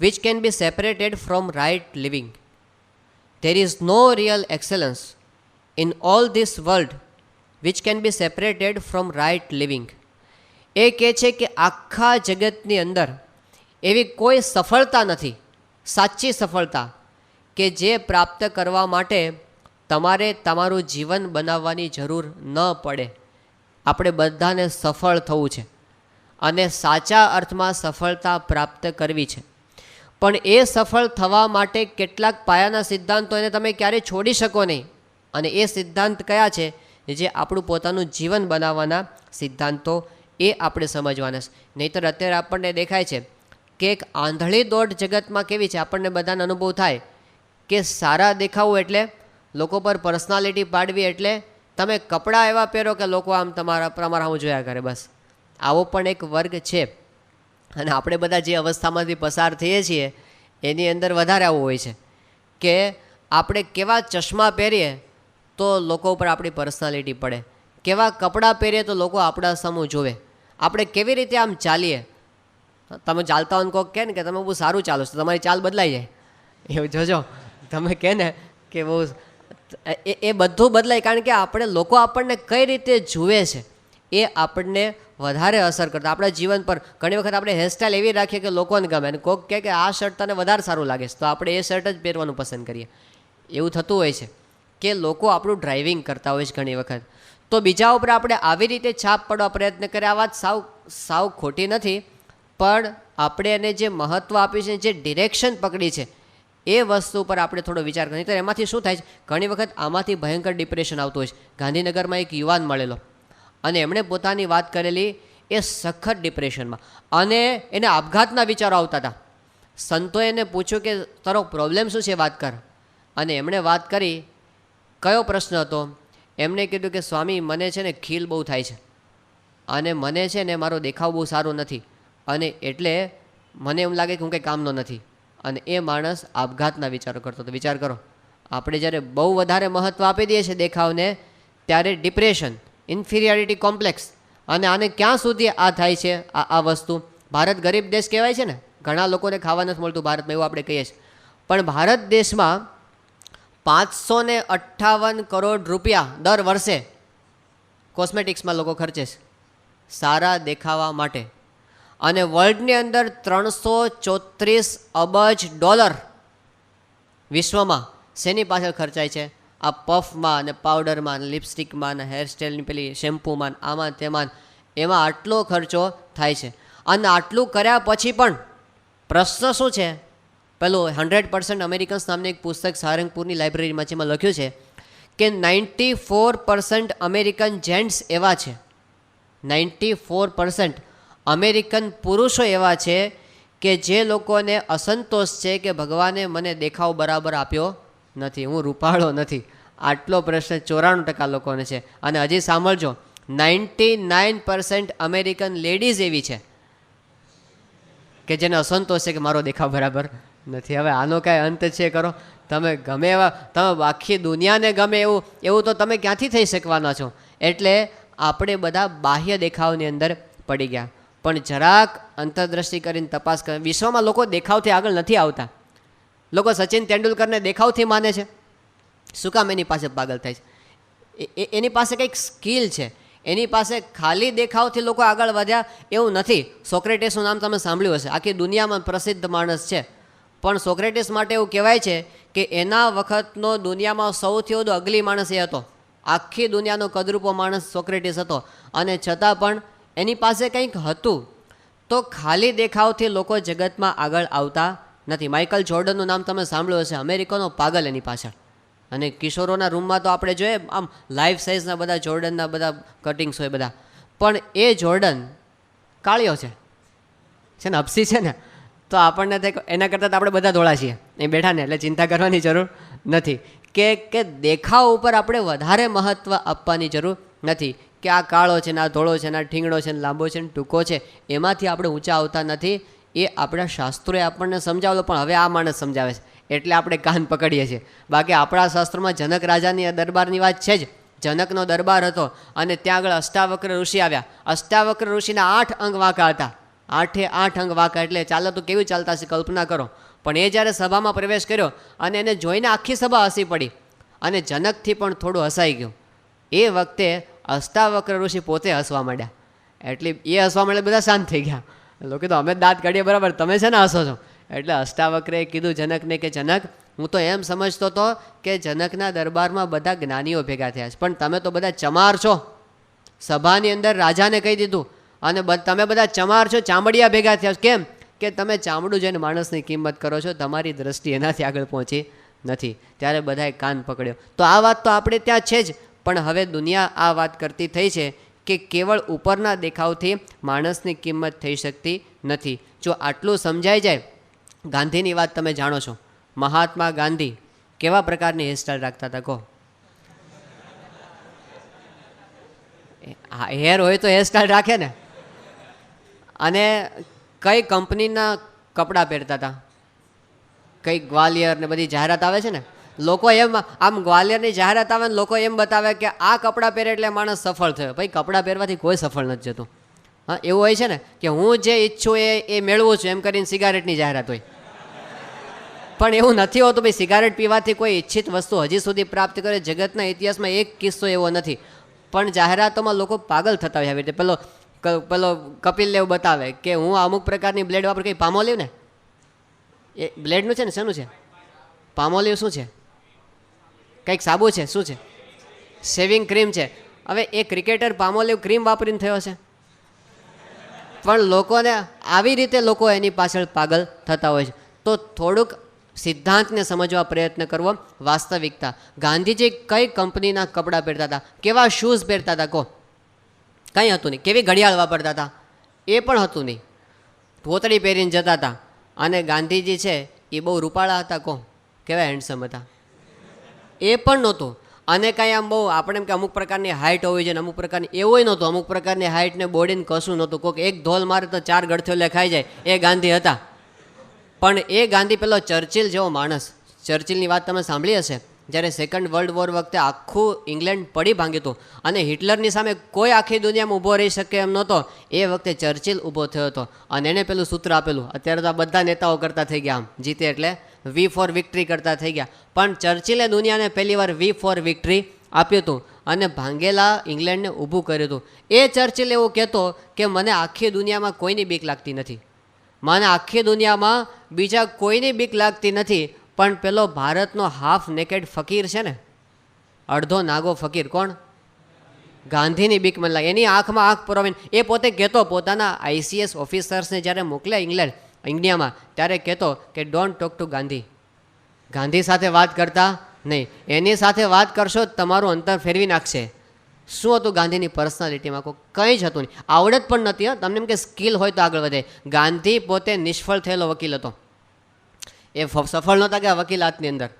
which can be separated from right living. There is no real excellence in all this world which can be separated from right living. એ કહે છે કે આખા જગતની અંદર એવી કોઈ સફળતા નથી, સાચી સફળતા, કે જે પ્રાપ્ત કરવા માટે તમારે તમારું જીવન બનાવવાની જરૂર ન પડે. આપણે બધાને સફળ થવું છે અને સાચા અર્થમાં સફળતા પ્રાપ્ત કરવી છે. પણ એ સફળ થવા માટે કેટલાક પાયાના સિદ્ધાંતો એને તમે ક્યારેય છોડી શકો નહીં. અને એ સિદ્ધાંત કયા છે? જે આપણું પોતાનું જીવન બનાવવાના સિદ્ધાંતો, એ આપણે સમજવાના છે. નહીંતર અત્યારે આપણને દેખાય છે કે એક આંધળી દોડ જગતમાં કેવી છે, આપણને બધાને અનુભવ થાય કે સારા દેખાવું એટલે લોકો પર પર્સનાલિટી પાડવી, એટલે તમે કપડાં એવા પહેરો કે લોકો આમ તમારા હું જોયા કરે. બસ આવો પણ એક વર્ગ છે. અને આપણે બધા જે અવસ્થામાંથી પસાર થઈએ છીએ એની અંદર વધારે આવું હોય છે કે આપણે કેવા ચશ્મા પહેરીએ તો લોકો ઉપર આપણી પર્સનાલિટી પડે, કેવા કપડાં પહેરીએ તો લોકો આપણા સમૂહ જોવે, આપણે કેવી રીતે આમ ચાલીએ. તમે ચાલતા હોય કોઈક કહે ને કે તમે બહુ સારું ચાલો છો, તમારી ચાલ બદલાઈ જાય. એવું જોજો, તમે કહે ને કે બહુ એ બધું બદલાય. કારણ કે આપણે લોકો આપણને કઈ રીતે જુએ છે એ આપણને વધારે અસર કરતા. આપણા જીવન પર ઘણી વખત આપણે હેરસ્ટાઈલ એવી રાખીએ કે લોકોને ગમે, અને કોઈક કહે કે આ શર્ટ તને વધારે સારું લાગે છે તો આપણે એ શર્ટ જ પહેરવાનું પસંદ કરીએ. એવું થતું હોય છે કે લોકો આપણું ડ્રાઇવિંગ કરતા હોય છે ઘણી વખત. તો બીજા ઉપર આપણે આવી રીતે છાપ પાડવા પ્રયત્ન કરીએ. આ વાત સાવ ખોટી નથી, પણ આપણે એને જે મહત્ત્વ આપ્યું છે, જે ડિરેક્શન પકડી છે, એ વસ્તુ પર આપણે થોડો વિચાર કરીએ. તો એમાંથી શું થાય છે, ઘણી વખત આમાંથી ભયંકર ડિપ્રેશન આવતું હોય છે. ગાંધીનગરમાં એક યુવાન મળેલો અને એમણે પોતાની વાત કરેલી એ સખત ડિપ્રેશનમાં, અને એને આપઘાતના વિચારો આવતા હતા. સંતોએ એને પૂછ્યું કે તારો પ્રોબ્લેમ શું છે, વાત કર. અને એમણે વાત કરી. કયો પ્રશ્ન હતો? એમણે કીધું કે સ્વામી, મને છે ને ખીલ બહુ થાય છે અને મને છે ને મારો દેખાવ બહુ સારો નથી, અને એટલે મને એમ લાગે કે હું કંઈ કામનો નથી. અને એ માણસ આપઘાતના વિચારો કરતો હતો. વિચાર કરો, આપણે જ્યારે બહુ વધારે મહત્ત્વ આપી દઈએ છીએ દેખાવને, ત્યારે ડિપ્રેશન, ઇન્ફિરિયોરિટી કોમ્પ્લેક્સ. અને આને ક્યાં સુધી આ થાય છે? આ વસ્તુ, ભારત ગરીબ દેશ કહેવાય છે ને, ઘણા લોકોને ખાવા નથી મળતું ભારતમાં, એવું આપણે કહીએ છીએ. પણ ભારત દેશમાં 558 કરોડ રૂપિયા દર વર્ષે કોસ્મેટિક્સમાં લોકો ખર્ચે છે સારા દેખાવા માટે. અને વર્લ્ડની અંદર 334 અબજ ડોલર વિશ્વમાં શેની પાછળ ખર્ચાય છે? આ પફમાં અને પાવડરમાં અને લિપસ્ટિકમાં અને હેરસ્ટાઈલની પેલી શેમ્પૂમાં આમાં તેમાં, એમાં આટલો ખર્ચો થાય છે. અને આટલું કર્યા પછી પણ પ્રશ્ન શું છે? પેલું 100% અમેરિકન્સ નામની એક પુસ્તક સારંગપુરની લાઇબ્રેરીમાં છે, એમાં લખ્યું છે કે 94% અમેરિકન જેન્ટ્સ એવા છે, 94% અમેરિકન પુરુષો એવા છે કે જે લોકોને અસંતોષ છે કે ભગવાને મને દેખાવ બરાબર આપ્યો નથી, હું રૂપાળો નથી. આટલો પ્રશ્ન 94% લોકોને છે. અને હજી સાંભળજો, 99% અમેરિકન લેડીઝ એવી છે કે જેને અસંતોષ છે કે મારો દેખાવ બરાબર નથી. હવે આનો કાંઈ અંત છે કરો? તમે ગમે એવા, તમે આખી દુનિયાને ગમે એવું તો તમે ક્યાંથી થઈ શકવાના છો? એટલે આપણે બધા બાહ્ય દેખાવની અંદર પડી ગયા. પણ જરાક અંતરદ્રષ્ટિ કરીને તપાસ કરે, વિશ્વમાં લોકો દેખાવથી આગળ નથી આવતા. લોકો સચિન તેંડુલકરને દેખાવથી માને છે. શું કામ? એની પાસે પાગલ થાય છે. એની પાસે કંઈક સ્કિલ છે, એની પાસે ખાલી દેખાવથી લોકો આગળ વધ્યા એવું નથી. સોક્રેટિસનું નામ તમે સાંભળ્યું હશે, આખી દુનિયામાં પ્રસિદ્ધ માણસ છે. પણ સોક્રેટિસ માટે એવું કહેવાય છે કે એના વખતનો દુનિયામાં સૌથી વધુ અગલી માણસ એ હતો. આખી દુનિયાનો કદરૂપો માણસ સોક્રેટિસ હતો, અને છતાં પણ એની પાસે કંઈક હતું. તો ખાલી દેખાવથી લોકો જગતમાં આગળ આવતા નથી. માઇકલ જોર્ડનનું નામ તમે સાંભળ્યું હશે, અમેરિકાનો પાગલ એની પાછળ. અને કિશોરોના રૂમમાં તો આપણે જોઈએ આમ લાઈફ સાઇઝના બધા જોર્ડનના બધા કટિંગ્સ હોય બધા, પણ એ જોર્ડન કાળિયો છે ને, હપસી છે ને, તો આપણને એના કરતાં તો આપણે બધા ધોળા છીએ એ બેઠા ને, એટલે ચિંતા કરવાની જરૂર નથી કે દેખાવ ઉપર આપણે વધારે મહત્ત્વ આપવાની જરૂર નથી કે આ કાળો છે ને, આ ધોળો છે ને, આ ઠીંગણો છે ને, લાંબો છે ને, ટૂંકો છે, એમાંથી આપણે ઊંચા આવતા નથી. એ આપણા શાસ્ત્રોએ આપણને સમજાવેલો, પણ હવે આ માણસ સમજાવે છે એટલે આપણે કાન પકડીએ છીએ. બાકી આપણા શાસ્ત્રોમાં જનક રાજાની દરબારની વાત છે જ. જનકનો દરબાર હતો અને ત્યાં આગળ અષ્ટાવક્ર ઋષિ આવ્યા. અષ્ટાવક્ર ઋષિના 8 અંગ વાંકા હતા. 8 અંગ વાંકા, એટલે ચાલે તો કેવી ચાલતા હશે કલ્પના કરો. પણ એ જ્યારે સભામાં પ્રવેશ કર્યો અને એને જોઈને આખી સભા હસી પડી અને જનકથી પણ થોડું હસાઈ ગયું. એ વખતે અષ્ટાવક્ર ઋષિ પોતે હસવા માંડ્યા. એટલે એ હસવા માંડે બધા શાંત થઈ ગયા. લોકો કીધું અમે દાંત કાઢીએ બરાબર, તમે છે ને હસો છો. એટલે અષ્ટાવક્રએ કીધું જનકને કે જનક, હું તો એમ સમજતો હતો કે જનકના દરબારમાં બધા જ્ઞાનીઓ ભેગા થયા છે, પણ તમે તો બધા ચમાર છો. સભાની અંદર રાજાને કહી દીધું અને તમે બધા ચમાર છો, ચામડિયા ભેગા થયા. કેમ કે તમે ચામડું જોઈને માણસની કિંમત કરો છો, તમારી દ્રષ્ટિ એનાથી આગળ પહોંચી નથી. ત્યારે બધાએ કાન પકડ્યો. તો આ વાત તો આપણે ત્યાં છે જ, પણ હવે દુનિયા આ વાત કરતી થઈ છે કે કેવળ ઉપરના દેખાવથી માણસની કિંમત થઈ શકતી નથી. જો આટલું સમજાઈ જાય. ગાંધીની વાત તમે જાણો છો. મહાત્મા ગાંધી કેવા પ્રકારની હેરસ્ટાઈલ રાખતા હતા કહો? હેર હોય તો હેરસ્ટાઈલ રાખે ને. અને કઈ કંપનીના કપડાં પહેરતા હતા? કઈ ગ્વાલિયર ને બધી જાહેરાત આવે છે ને, લોકો એમ આમ ગ્વાલિયરની જાહેરાત આવે ને લોકો એમ બતાવે કે આ કપડાં પહેરે એટલે માણસ સફળ થયો. ભાઈ કપડાં પહેરવાથી કોઈ સફળ નથી જતું. હા, એવું હોય છે ને કે હું જે ઈચ્છું એ મેળવું છું એમ કરીને સિગારેટની જાહેરાત હોય. પણ એવું નથી હોતું ભાઈ. સિગારેટ પીવાથી કોઈ ઈચ્છિત વસ્તુ હજી સુધી પ્રાપ્ત કરે જગતના ઇતિહાસમાં એક કિસ્સો એવો નથી. પણ જાહેરાતોમાં લોકો પાગલ થતા હોય. આવી રીતે પેલો કપિલ દેવ બતાવે કે હું અમુક પ્રકારની બ્લેડ વાપરું. કંઈ પામોલિવ ને એ બ્લેડનું છે ને શેનું છે? પામોલિવ શું છે? કંઈક સાબુ છે, શું છે? શેવિંગ ક્રીમ છે. હવે એ ક્રિકેટર પામોલિવ ક્રીમ વાપરીને થયો છે. પણ લોકોને આવી રીતે લોકો એની પાછળ પાગલ થતા હોય છે. તો થોડુંક સિદ્ધાંતને સમજવા પ્રયત્ન કરવો, વાસ્તવિકતા. ગાંધીજી કઈ કંપનીના કપડાં પહેરતા હતા? કેવા શૂઝ પહેરતા હતા કહો? કંઈ હતું નહીં. કેવી ઘડિયાળ વાપરતા હતા? એ પણ હતું નહીં. ધોતડી પહેરીને જતા હતા. અને ગાંધીજી છે એ બહુ રૂપાળા હતા કહો? કેવા હેન્ડસમ હતા? એ પણ નહોતું. અને કાંઈ આમ બહુ આપણે એમ કે અમુક પ્રકારની હાઇટ હોવી જોઈએ, અમુક પ્રકારની એવું નહોતું. અમુક પ્રકારની હાઇટ ને બોડીને કશું નહોતું. કોઈક એક ધોલ મારે તો 4 ગળથોલે ખાઈ જાય, એ ગાંધી હતા. પણ એ ગાંધી પેલો ચર્ચિલ જેવો માણસ. ચર્ચિલની વાત તમે સાંભળી હશે. જ્યારે સેકન્ડ વર્લ્ડ વોર વખતે આખું ઇંગ્લેન્ડ પડી ભાંગ્યું હતું અને હિટલરની સામે કોઈ આખી દુનિયામાં ઊભો રહી શકે એમ નહોતો. એ વખતે ચર્ચિલ ઊભો થયો હતો અને એને પેલું સૂત્ર આપેલું. અત્યારે તો આ બધા નેતાઓ કરતા થઈ ગયા. આમ જીતે એટલે વી ફોર વિક્ટરી કરતા થઈ ગયા. પણ ચર્ચિલે દુનિયાને પહેલી વાર વી ફોર વિક્ટરી આપ્યું હતું અને ભાંગેલા ઇંગ્લેન્ડને ઊભું કર્યું હતું. એ ચર્ચિલ એવું કહેતો કે મને આખી દુનિયામાં કોઈની બીક લાગતી નથી. મને આખી દુનિયામાં બીજા કોઈની બીક લાગતી નથી. પણ પેલો ભારતનો હાફ નેકેડ ફકીર છે ને, અડધો નાગો ફકીર, કોણ? ગાંધીની બીક મને લાગે. એની આંખમાં આંખ પરોવીને એ પોતે કહેતો, પોતાના ICS ઓફિસર્સને જ્યારે મોકલ્યા ઇન્ડિયામાં ત્યારે કહેતો કે don't talk to Gandhi. Gandhi સાથે વાત કરતા નહીં. એની સાથે વાત કરશો તમારું અંતર ફેરવી નાખશે. શું હતું ગાંધીની પર્સનાલિટીમાં? કોઈ કંઈ જ હતું નહીં. આવડત પણ નથી. તમને એમ કે સ્કિલ હોય તો આગળ વધે. ગાંધી પોતે નિષ્ફળ થયેલો વકીલ હતો. એ સફળ નહોતા કે વકીલાતની અંદર.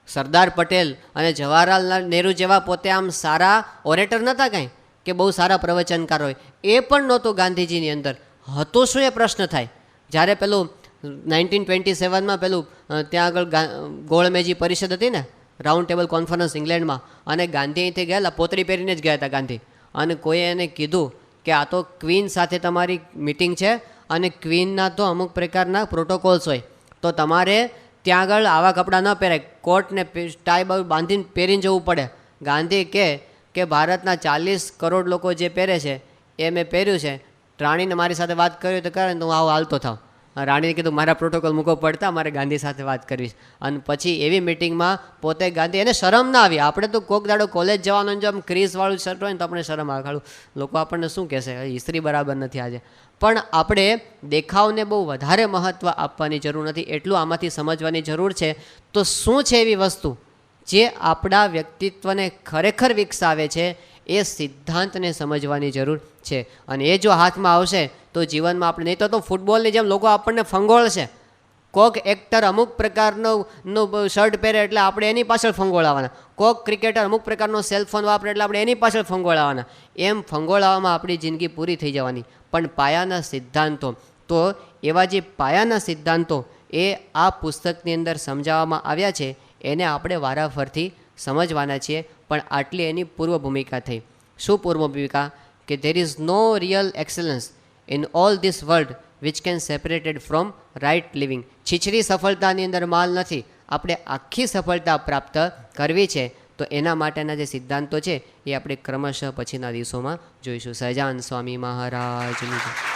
સરદાર પટેલ અને જવાહરલાલ નહેરુ જેવા પોતે આમ સારા ઓરેટર નહોતા કાંઈ, કે બહુ સારા પ્રવચનકાર હોય. એ પણ નહોતું ગાંધીજીની અંદર. હતું શું એ પ્રશ્ન થાય. જ્યારે પેલું 1927માં પેલું ત્યાં આગળ ગોળમેજી પરિષદ હતી ને, રાઉન્ડ ટેબલ કોન્ફરન્સ ઇંગ્લેન્ડમાં, અને ગાંધી અહીંથી ગયેલા, પોતરી પહેરીને જ ગયા હતા ગાંધી. અને કોઈએ એને કીધું કે આ તો ક્વીન સાથે તમારી મિટિંગ છે અને ક્વીનના તો અમુક પ્રકારના પ્રોટોકોલ્સ હોય, તો તમારે ત્યાં આગળ આવા કપડાં ન પહેરાય, કોટ ને ટાઈ બાંધીને પહેરીને જવું પડે. ગાંધી કહે કે ભારતના 40 કરોડ લોકો જે પહેરે છે એ મેં પહેર્યું છે. રાણીને મારી સાથે વાત કરી તો કરે ને તો હું આવો હાલતો થાવ. રાણીને કીધું મારા પ્રોટોકોલ મૂકો પડતા, મારે ગાંધી સાથે વાત કરવી. અને પછી એવી મિટિંગમાં પોતે ગાંધી, એને શરમ ના આવી. આપણે તો કોક દાડો કોલેજ જવાનો જો આમ ક્રીઝવાળું શર્ટ હોય ને તો આપણે શરમ આવે. ખાલું લોકો આપણને શું કહેશે, ઇસ્ત્રી બરાબર નથી આજે. પણ આપણે દેખાવને બહુ વધારે મહત્ત્વ આપવાની જરૂર નથી, એટલું આમાંથી સમજવાની જરૂર છે. તો શું છે એવી વસ્તુ જે આપણા વ્યક્તિત્વને ખરેખર વિકસાવે છે, એ સિદ્ધાંતને સમજવાની જરૂર છે. અને એ જો હાથમાં આવશે તો જીવનમાં આપણે, નહીં તો ફૂટબોલની જેમ લોકો આપણને ફંગોળશે. કોક એક્ટર અમુક પ્રકારનો શર્ટ પહેરે એટલે આપણે એની પાછળ ફંગોળાવાના. કોક ક્રિકેટર અમુક પ્રકારનો સેલફોન વાપરે એટલે આપણે એની પાછળ ફંગોળાવાના. એમ ફંગોળાવામાં આપણી જિંદગી પૂરી થઈ જવાની. પણ પાયાના સિદ્ધાંતો, તો એવા જે પાયાના સિદ્ધાંતો એ આ પુસ્તકની અંદર સમજાવવામાં આવ્યા છે, એને આપણે વારાફરતી સમજવાના છીએ. પણ આટલી એની પૂર્વ ભૂમિકા થઈ. શું પૂર્વ ભૂમિકા? કે there is no real excellence in all this world which can separated from right living. છીછરી સફળતાની અંદર માલ નથી. આપણે આખી સફળતા પ્રાપ્ત કરવી છે તો એના માટેના જે સિદ્ધાંતો છે એ આપણે ક્રમશઃ પછીના દિવસોમાં જોઈશું. સહજાનંદ સ્વામી મહારાજની